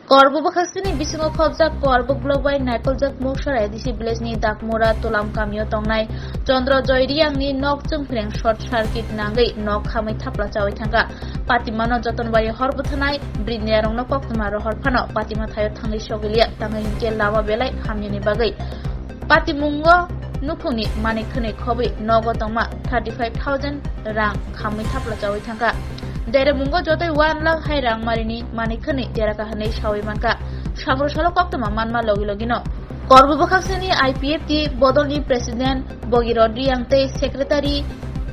Korbubakasini bisingo khobjak korbuk blobai naikoljak moksarai disi village ni dakmora tolam kamio tongnai Chandra Joyriang ni nok chungpreng short circuit nangai nok khamai thapla chawai thanga patimano jotonbari horbuthanai brinniarong no koktmaro horphano patima thayo thangai sogilia tangai ke lama belai hamyani bagai patimungo nupuni manik khane khobai nogotongma 35,000 rang khamai thapla chawai thanga Dere mungo jotai 1 lakh hai rang marini manikhani deraka hanai sawai manka sangro salo koktoma manma logi logino Korbubakaksini IPFT bodolni president Bogirod Riang tei secretary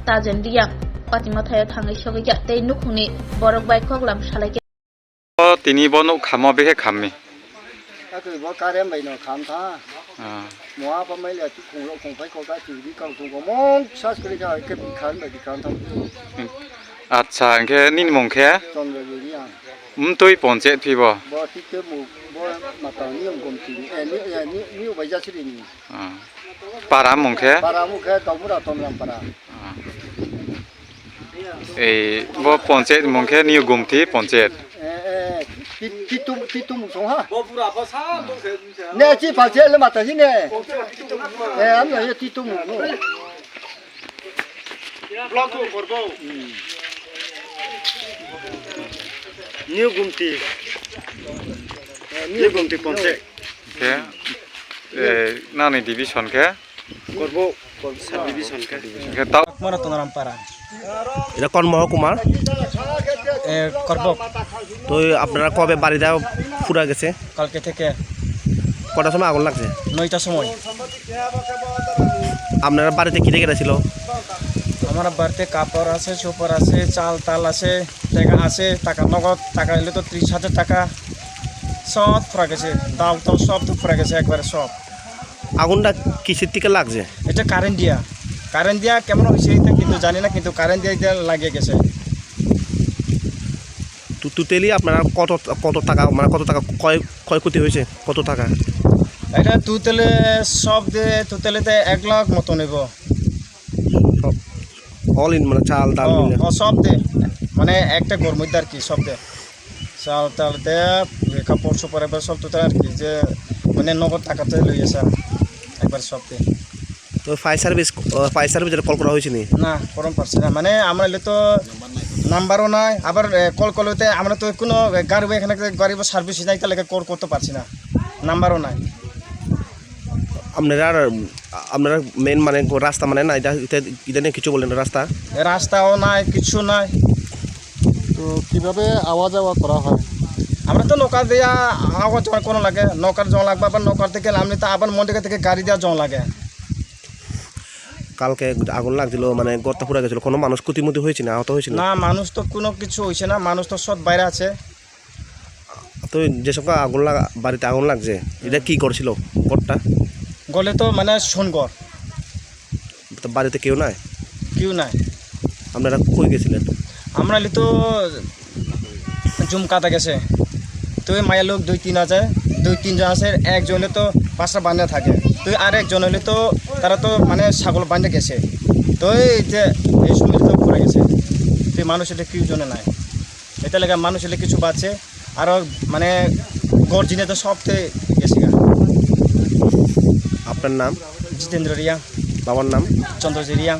Tajen Riang patima thayo thangai sogiya tei nukhuni borok bai khoglam salai tini bono khamo behe khammi bo karem bai no kham tha moa pa mai le tu khung lo khung phai ko ka chu di kang tu ko mong sas kri ja ke khan bai kan tham acha angke nin mongkhe Chandra Joyriang toi ponche thibo bo ti te mu bo ma ta niam gom ti ni bai ja sri ni para mongkhe para mu khe ta mura tom ram para ei bo ponche mongkhe ni gumthi ponche ti tu mu song ha bo pura pa sa mo se ne chi pa che le ma ta hi ne am ne ti tu mu block ko korbo New Gumti Ponce ke nani division ke Korbo sub division ke ta Mana Tonaram Para এটা কোন মহকুমার করবক তো আপনারা কবে বাড়িটা পুরা গেছে কালকে থেকে কটার সময় আগুন লাগছে 9টার সময় আপনারা বাড়িতে কি রেখে ছিল আমার বাড়িতে কাপড় আছে চোপড় আছে চাল তাল আছে টাকা নগদ টাকা এলে তো 30,000 টাকা সব ফুরা গেছে ডাল টাল সব তো ফুরা গেছে একবারে সব আগুনটা কিসের থেকে লাগছে এটা কারেন্ট দিয়া কেমন হয়েছে এটা কিন্তু জানি না কিন্তু কারেন্ট দিয়ে লাগিয়ে গেছে তুতেলি আপনারা কত টাকা মানে কত টাকা ক্ষয়ক্ষতি হয়েছে কত টাকা এটা তুতেলে সব দিয়ে তুতেলেতে 1 লাখ মতো নেব অল ইন মানে চাল ডাল মিলে সব দে মানে একটা ঘর মধ্যে আর কি সব দে চাল তাল দে কাপড় চোপড় এবার সব তুতে আর কি যে মানে নগদ টাকাতে লই আসে একবার সব দে তো ফায়ার সার্ভিসের কল করা হয়েছে নি না করম পারছে না মানে আমরা তো নাম্বারও নাই আবার কল করতে আমরা তো কোনো গাড়ি এখানে গাড়ি সার্ভিস নাই তাহলে কল করতে পারছি না নাম্বারও নাই আপনারা মেন মানে রাস্তা মানে না এটা নিয়ে কিছু বললেন রাস্তাও নাই কিছু নাই তো কিভাবে আওয়া যাওয়া করা হয় আমরা তো নৌকা দিয়া আওয়া যাওয়া কোনো লাগে নৌকার জল লাগবে আবার নৌকার থেকে নামলে তো আবার মন্দির থেকে গাড়ি দেওয়া জল লাগে কালকে আগুন লাগছিল মানে গর্ত পুরা গেছিল কোনো মানুষ ক্ষতিমতি হয়েছে না আহত হয়েছে না মানুষ তো কোনো কিছু হয়েছে না মানুষ তো সব বাইরে আছে তো যেসব বাড়িতে আগুন লাগছে এটা কি করছিল ঘরটা গলে তো মানে সোনগড় বাড়িতে কেউ নাই আপনারা কই গেছিলেন আমরা তো জুমকাতে গেছে তো মায়ের লোক 2-3 আছে 2-3 জন আছে একজন হলে তো 5টা বান্ধা থাকে তো আর একজন হলে তো তারা তো মানে ছাগল বান্ধে গেছে তো এই সময় তো পড়ে গেছে তো মানুষ এটা কেউ জন্য নাই এটা লেগে মানুষ হলে কিছু বাঁচে আরও মানে গড় জিনে তো সবতে গেছে আপনার নাম জিতেন্দ্র রিয়াং বাবার নাম চন্দ্রজি রিয়াং